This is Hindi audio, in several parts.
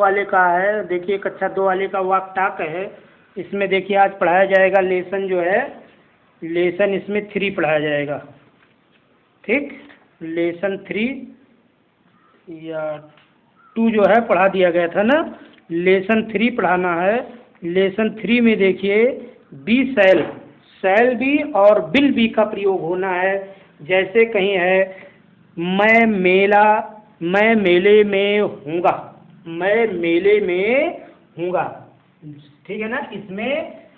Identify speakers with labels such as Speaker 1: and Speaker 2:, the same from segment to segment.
Speaker 1: वाले का है। देखिए कक्षा 2 वाले का वाक टाक है। इसमें देखिए आज पढ़ाया जाएगा लेसन जो है, लेसन इसमें 3 पढ़ाया जाएगा। ठीक, लेसन 3 या 2 जो है पढ़ा दिया गया था ना, लेसन 3 पढ़ाना है। लेसन 3 में देखिए बी सेल, सेल बी और बिल बी का प्रयोग होना है। जैसे कहीं है मैं मेले में हूँगा, मैं मेले में हूँगा, ठीक है ना। इसमें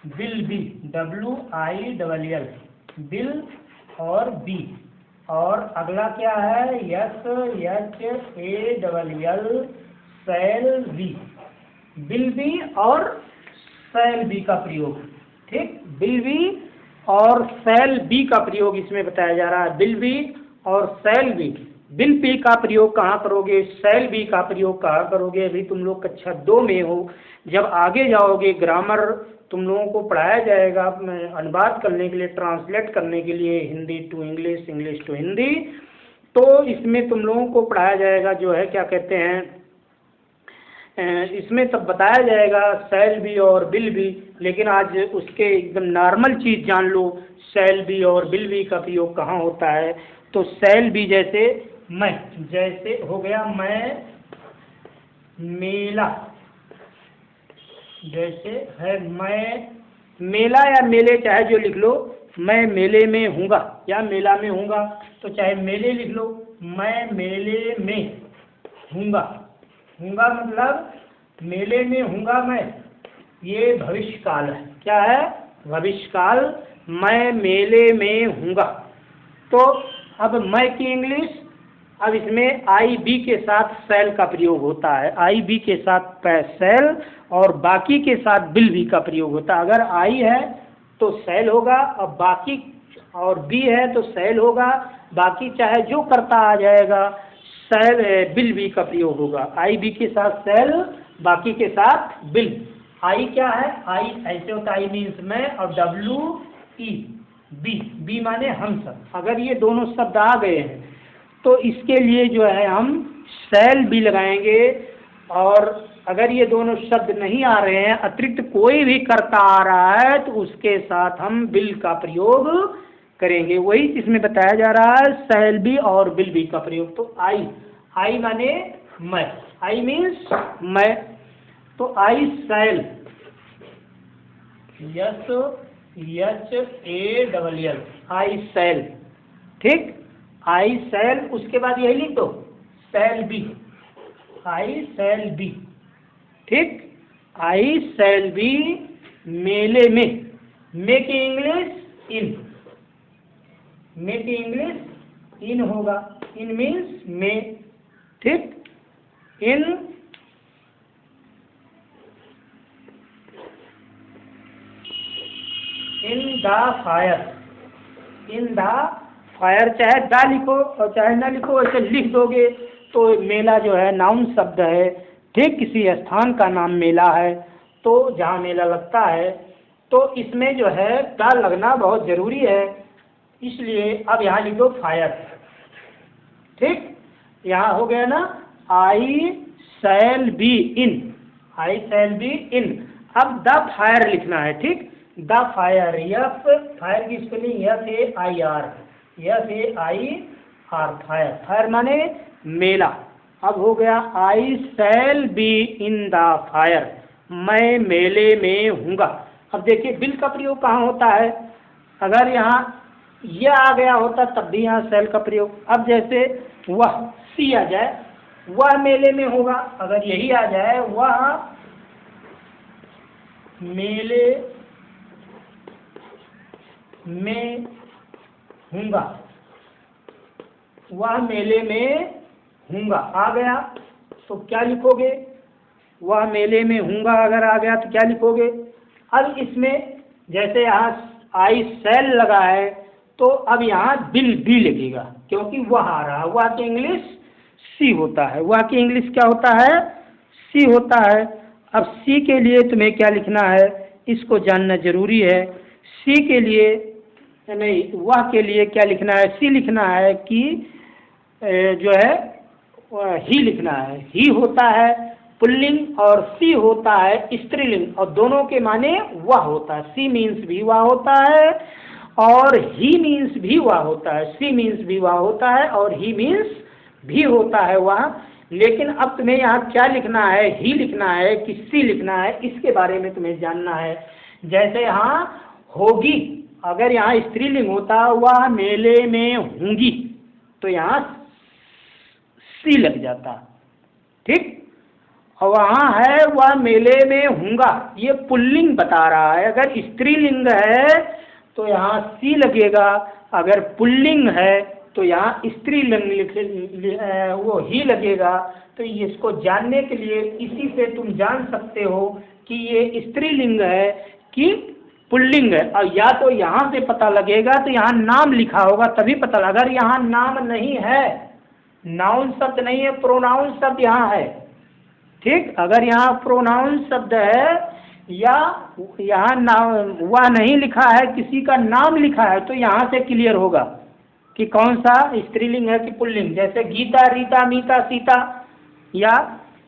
Speaker 1: बिल बी, WILL, बिल और बी, और अगला क्या है SHALL, cell B, bill B और सेल बी का प्रयोग। ठीक, बिल बी और सेल बी का प्रयोग इसमें बताया जा रहा है। बिल बी और सेल बी, बिल बी का प्रयोग कहाँ करोगे, सेल बी का प्रयोग कहाँ करोगे, अभी तुम लोग कक्षा 2 में हो। जब आगे जाओगे ग्रामर तुम लोगों को पढ़ाया जाएगा अनुवाद करने के लिए, ट्रांसलेट करने के लिए, Hindi to English, English to Hindi. तो इसमें तुम लोगों को पढ़ाया जाएगा जो है क्या कहते हैं, इसमें तब बताया जाएगा सेल बी और बिल बी। लेकिन आज उसके एकदम नॉर्मल चीज़ जान लो, सेल बी और बिल बी का प्रयोग कहाँ होता है। तो सेल बी जैसे मैं, जैसे हो गया मैं मेला, जैसे है मैं मेला या मेले, चाहे जो लिख लो, मैं मेले में हूँगा या मेला में हूँगा, तो चाहे मेले लिख लो, मैं मेले में हूँगा, हूँगा मतलब मेले में हूँगा मैं, ये भविष्य काल है। क्या है, भविष्य काल, मैं मेले में हूँगा। तो अब मैं की इंग्लिश, अब इसमें IB के साथ सेल का प्रयोग होता है, IB के साथ सेल और बाकी के साथ बिल बी का प्रयोग होता है। अगर I है तो सेल होगा, और बाकी और B है तो सेल होगा, बाकी चाहे जो करता आ जाएगा, सेल बिल बी का प्रयोग होगा। IB के साथ सेल, बाकी के साथ बिल। I क्या है, I ऐसे होता है, I मीन्स मैं, और WE बी माने हम सब। अगर ये दोनों शब्द आ गए हैं तो इसके लिए जो है हम सेल बी लगाएंगे, और अगर ये दोनों शब्द नहीं आ रहे हैं, अतिरिक्त कोई भी कर्ता आ रहा है, तो उसके साथ हम बिल का प्रयोग करेंगे। वही इसमें बताया जा रहा है, सेल बी और बिल बी का प्रयोग। तो आई माने मैं, आई मीन्स मैं, तो आई सेल, SHALL, आई सेल। ठीक, आई सेल, उसके बाद यही लिख दो सेल बी, आई सेल बी। ठीक, आई सेल बी मेले में, मे की इंग्लिश इन, मे की इंग्लिश इन होगा, इन मीन्स मे। ठीक, इन the fire, in the fire, चाहे दा लिखो और चाहे ना लिखो, ऐसे लिख दोगे तो मेला जो है नाउन शब्द है। ठीक, किसी स्थान का नाम मेला है, तो जहाँ मेला लगता है, तो इसमें जो है दा लगना बहुत ज़रूरी है। इसलिए अब यहाँ लिख दो फायर। ठीक, यहाँ हो गया ना, आई shall be in, I shall be इन। अब द फायर लिखना है। ठीक, द फायर, फायर की स्पेलिंग FAIR, फायर, फायर माने मेला। अब हो गया I shall be in the fair, मैं मेले में हूँगा। अब देखिए बिल का प्रयोग कहाँ होता है, अगर यहाँ यह आ गया होता तब भी यहाँ शैल का प्रयोग। अब जैसे वह सी आ जाए, वह मेले में होगा, अगर यही आ जाए वह मेले में हूँगा, वह मेले में हूँगा आ गया, तो क्या लिखोगे, वह मेले में हूँगा अगर आ गया तो क्या लिखोगे। अब इसमें जैसे यहाँ आई शैल लगा है, तो अब यहाँ बिल बी लिखेगा, क्योंकि वह आ रहा है, वह की इंग्लिश सी होता है, वह की इंग्लिश क्या होता है, सी होता है। अब सी के लिए तुम्हें क्या लिखना है, इसको जानना जरूरी है। सी के लिए नहीं, वह के लिए क्या लिखना है, सी लिखना है कि जो है ही लिखना है, ही होता है। पुल्लिंग और सी होता है स्त्रीलिंग, और दोनों के माने वह होता है। सी मीन्स भी वह होता है और ही मीन्स भी वह होता है। सी मीन्स भी वह होता है और ही मीन्स भी होता है वह। लेकिन अब तुम्हें यहाँ क्या लिखना है, ही लिखना है कि सी लिखना है, इसके बारे में तुम्हें जानना है। जैसे यहाँ होगी, अगर यहाँ स्त्रीलिंग होता वह मेले में होंगी, तो यहाँ सी लग जाता, ठीक। और वहाँ है वह मेले में होंगा, ये पुल्लिंग बता रहा है। अगर स्त्रीलिंग है तो यहाँ सी लगेगा, अगर पुल्लिंग है तो यहाँ स्त्रीलिंग वो ही लगेगा। तो इसको जानने के लिए इसी से तुम जान सकते हो कि ये स्त्रीलिंग है कि पुल्लिंग है। और या तो यहाँ से पता लगेगा तो यहाँ नाम लिखा होगा तभी पता लगा। अगर यहाँ नाम नहीं है, नाउन शब्द नहीं है, प्रोनाउन शब्द यहाँ है, ठीक। अगर यहाँ प्रोनाउन शब्द है या यहाँ नाम वह नहीं लिखा है, किसी का नाम लिखा है, तो यहाँ से क्लियर होगा कि कौन सा स्त्रीलिंग है कि पुल्लिंग। जैसे गीता, रीता, मीता, सीता या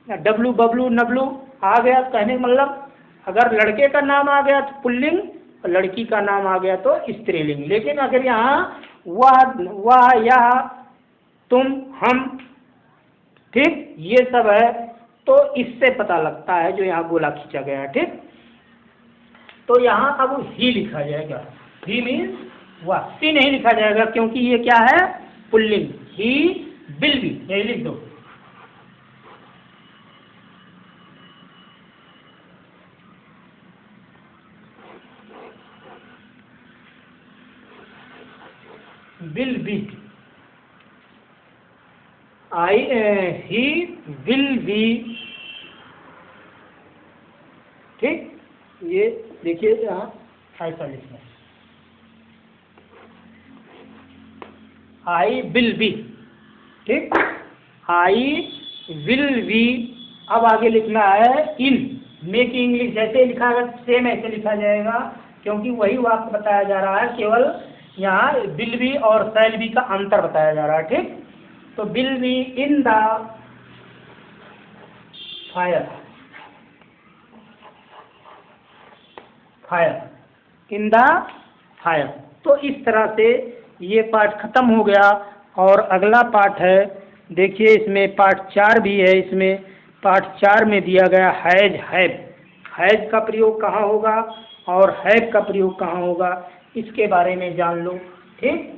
Speaker 1: डब्लू, बबलू, नबलू आ गया, कहने का मतलब अगर लड़के का नाम आ गया तो पुल्लिंग, और लड़की का नाम आ गया तो स्त्रीलिंग। लेकिन अगर यहाँ वह, या, तुम, हम, ठीक, ये सब है तो इससे पता लगता है जो यहाँ गोला खींचा गया है, ठीक। तो यहाँ अब ही लिखा जाएगा, ही मीन्स वह। सी नहीं लिखा जाएगा क्योंकि ये क्या है, पुल्लिंग। ही विल बी, यही लिख दो। Will be, he will be, ठीक। ये देखिए यहाँ ऐसा लिखना, आई विल बी, ठीक। I will be. अब आगे लिखना है इन, मेक इंग्लिश जैसे लिखा है सेम ऐसे लिखा जाएगा, क्योंकि वही वाक्य बताया जा रहा है, केवल यहाँ विल बी और शैल बी का अंतर बताया जा रहा है, ठीक। तो will be in the fair, fire, in the fire. तो इस तरह से ये पाठ खत्म हो गया। और अगला पाठ है, देखिए इसमें पाठ 4 भी है। इसमें पाठ 4 में दिया गया हैज, हैव। हैज का प्रयोग कहाँ होगा और हैव का प्रयोग कहाँ होगा, इसके बारे में जान लो, ठीक।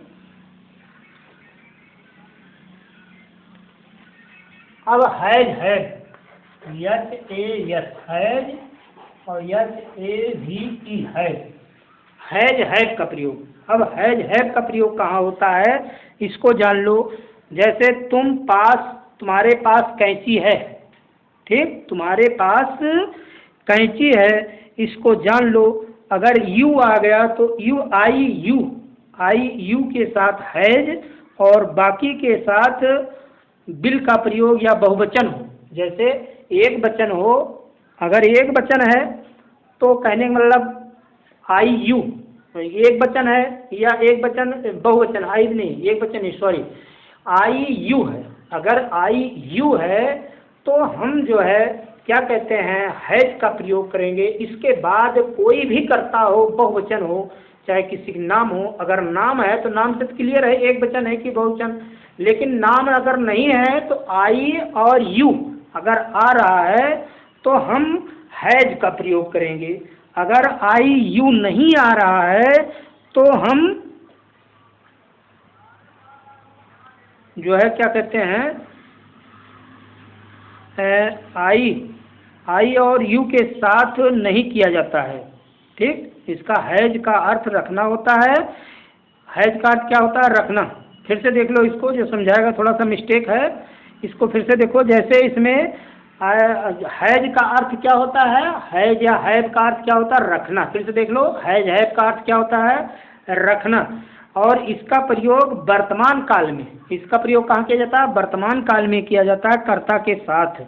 Speaker 1: अब has, have, H A S, has, और H A V E, has, have का प्रयोग। अब हैज, हैव का प्रयोग कहाँ होता है, इसको जान लो। जैसे तुम्हारे पास कैंची है, ठीक, तुम्हारे पास कैंची है, इसको जान लो। अगर यू आ गया तो आई यू के साथ हैज, और बाकी के साथ बिल का प्रयोग या बहुवचन हो। जैसे एक वचन हो, अगर एक वचन है तो कहने का मतलब आई यू, एक वचन है, या एक वचन बहुवचन, आई नहीं, एक वचन नहीं, सॉरी, आई यू है। अगर आई यू है तो हम जो है क्या कहते हैं, हैज का प्रयोग करेंगे। इसके बाद कोई भी कर्ता हो, बहुवचन हो, चाहे किसी का नाम हो। अगर नाम है तो नाम से क्लियर है एक वचन है कि बहुवचन। लेकिन नाम अगर नहीं है तो आई और यू अगर आ रहा है तो हम हैज का प्रयोग करेंगे। अगर आई यू नहीं आ रहा है तो हम जो है क्या कहते हैं, आई और यू के साथ नहीं किया जाता है, ठीक। इसका हैज का अर्थ रखना होता है। हैज का अर्थ क्या होता है, रखना। फिर से देख लो इसको, जो समझाएगा थोड़ा सा मिस्टेक है, इसको फिर से देखो। जैसे इसमें हैज का अर्थ क्या होता है, हैज या हैव का अर्थ क्या होता है, रखना। फिर से देख लो, हैज, हैव का अर्थ क्या होता है, रखना। और इसका प्रयोग वर्तमान काल में, इसका प्रयोग कहाँ किया जाता है, वर्तमान काल में किया जाता है कर्ता के साथ।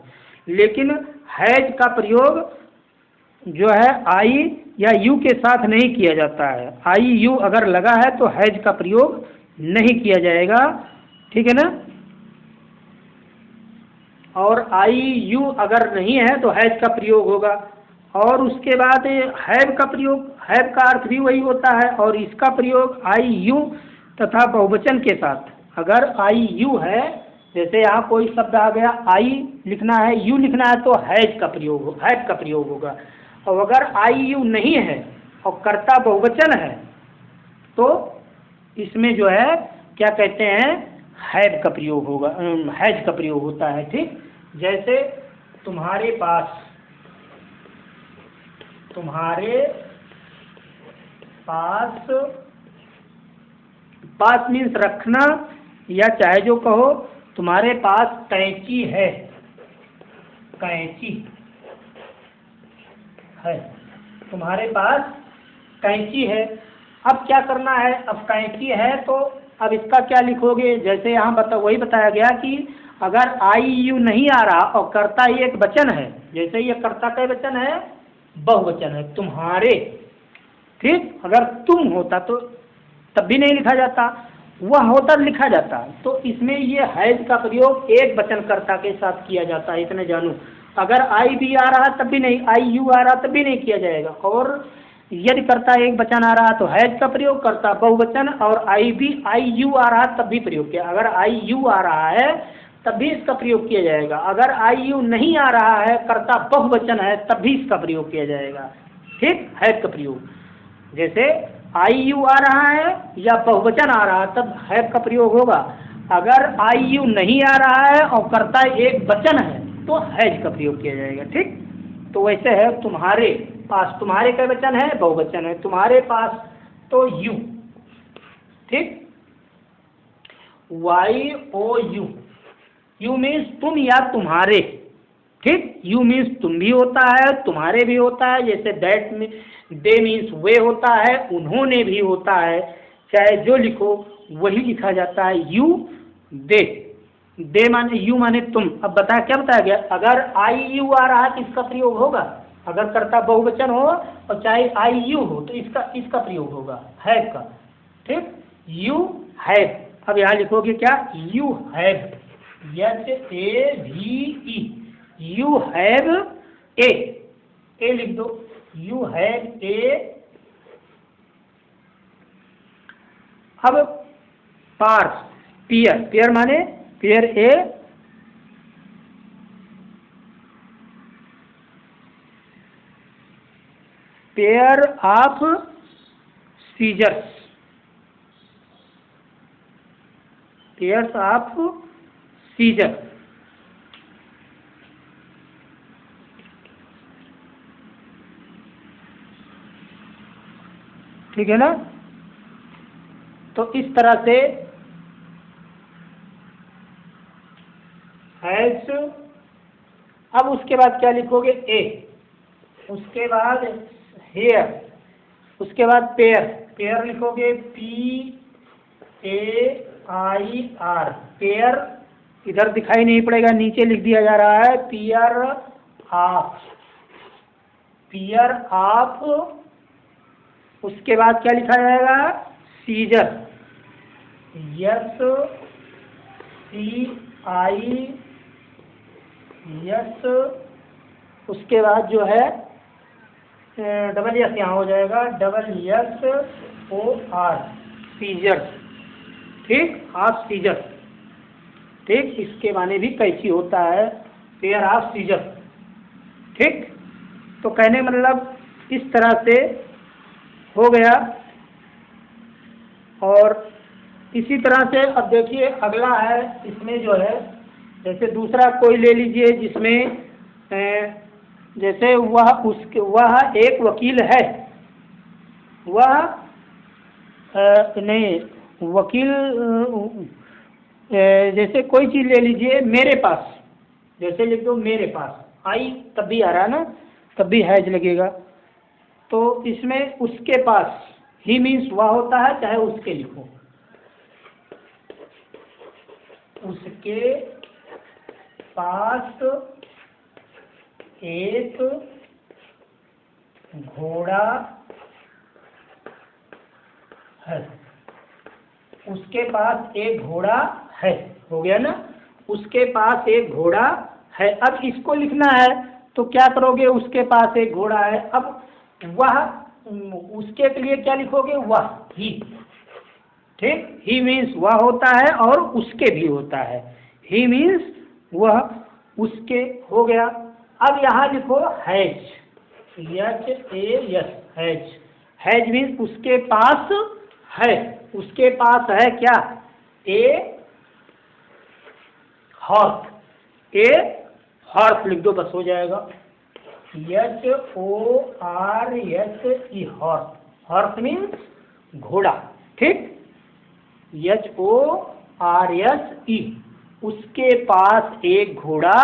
Speaker 1: लेकिन हैज का प्रयोग जो है आई या यू के साथ नहीं किया जाता है। आई यू अगर लगा है तो हैज का प्रयोग नहीं किया जाएगा, ठीक है ना। और आई यू अगर नहीं है तो हैज का प्रयोग होगा। और उसके बाद हैव का प्रयोग, हैव का अर्थ भी वही होता है और इसका प्रयोग आई यू तथा बहुवचन के साथ। अगर आई यू है, जैसे यहाँ कोई शब्द आ गया, आई लिखना है, यू लिखना है, तो हैज का प्रयोग, हैव का प्रयोग होगा। और अगर आई यू नहीं है और कर्ता बहुवचन है तो इसमें जो है क्या कहते हैं, हैव का प्रयोग होगा, हैज का प्रयोग होता है। ठीक, जैसे तुम्हारे पास, तुम्हारे पास, पास मीन्स रखना, या चाहे जो कहो तुम्हारे पास कैंची है, कैंची है, तुम्हारे पास कैंची है। अब क्या करना है, अब कैंची है तो अब इसका क्या लिखोगे, जैसे यहाँ वही बताया गया कि अगर आई यू नहीं आ रहा और कर्ता एक वचन है, जैसे ये कर्ता का वचन है, बहुवचन है, तुम्हारे। ठीक, अगर तुम होता तो तब भी नहीं लिखा जाता, वह होता लिखा जाता। तो इसमें ये हैज का प्रयोग एक वचन कर्ता के साथ किया जाता है, इतने जानू। अगर आई भी आ रहा तब भी नहीं, आई यू आ रहा तब भी नहीं किया जाएगा। और यदि कर्ता एक वचन आ रहा तो हैज का प्रयोग, कर्ता बहुवचन, और आई भी, आई यू आ रहा तब भी प्रयोग किया। अगर आई यू आ रहा है तब भी इसका प्रयोग किया जाएगा। अगर आई यू नहीं आ रहा है, कर्ता बहुवचन है, तब भी इसका प्रयोग किया जाएगा। ठीक, हैज का प्रयोग, जैसे आई यू आ रहा है या बहुवचन आ रहा है तब हैव का प्रयोग होगा। अगर आई यू नहीं आ रहा है और कर्ता एक वचन है तो हैज का प्रयोग किया जाएगा। ठीक, तो वैसे है तुम्हारे पास, तुम्हारे का वचन है, बहुवचन है, तुम्हारे पास तो यू। ठीक, Y O U, you means तुम या तुम्हारे। ठीक, यू मीन्स तुम भी होता है, तुम्हारे भी होता है, जैसे दैट में दे मीन्स वे होता है, उन्होंने भी होता है, चाहे जो लिखो वही लिखा जाता है। यू दे, दे माने यू माने तुम। अब बताया, क्या बताया गया, अगर आई यू आ रहा है तो इसका प्रयोग होगा, अगर कर्ता बहुवचन हो और चाहे आई यू हो तो इसका प्रयोग होगा, हैव का। ठीक, यू हैव। अब यहाँ लिखोगे क्या, you have, HAVE, you have a लिख दो, यू हैव ए। अब पार्स, पियर, पियर माने pear a, pair of scissors, pairs of scissor. ठीक है ना, तो इस तरह से हैज। अब उसके बाद क्या लिखोगे, ए, उसके बाद हेयर, उसके बाद पेयर, पेयर लिखोगे PAIR, पेयर। इधर दिखाई नहीं पड़ेगा, नीचे लिख दिया जा रहा है, पियर ऑफ, पियर ऑफ। उसके बाद क्या लिखा जाएगा, सीजर, SCIS। उसके बाद जो है डबल एस यहाँ हो जाएगा, SSOR, सीजर। ठीक, ऑफ सीजर। ठीक, इसके माने भी कैंची होता है, पेयर ऑफ सीजर। ठीक, तो कहने मतलब इस तरह से हो गया। और इसी तरह से अब देखिए अगला है, इसमें जो है जैसे दूसरा कोई ले लीजिए जिसमें जैसे वह एक वकील है, वह नहीं वकील, जैसे कोई चीज़ ले लीजिए, मेरे पास, जैसे लिख दो मेरे पास, आई तब भी आ रहा है ना, तब भी हैज लगेगा। तो इसमें उसके पास, ही मीन्स वह होता है, चाहे उसके लिखो, उसके पास एक घोड़ा है, उसके पास एक घोड़ा है, हो गया ना, उसके पास एक घोड़ा है। अब इसको लिखना है तो क्या करोगे, उसके पास एक घोड़ा है, अब वह, उसके लिए क्या लिखोगे, वह, ही। ठीक, ही मीन्स वह होता है और उसके भी होता है, ही मीन्स वह, उसके, हो गया। अब यहाँ लिखो has, HAS, has. Has means उसके पास है, उसके पास है क्या, ए हॉर्स, ए हॉर्स लिख दो, बस हो जाएगा। HORSE, हॉर्स, हॉर्स मीन्स घोड़ा। ठीक, HORSE, उसके पास एक घोड़ा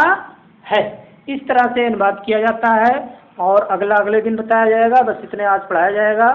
Speaker 1: है। इस तरह से अनुवाद किया जाता है और अगले दिन बताया जाएगा। बस इतने आज पढ़ाया जाएगा।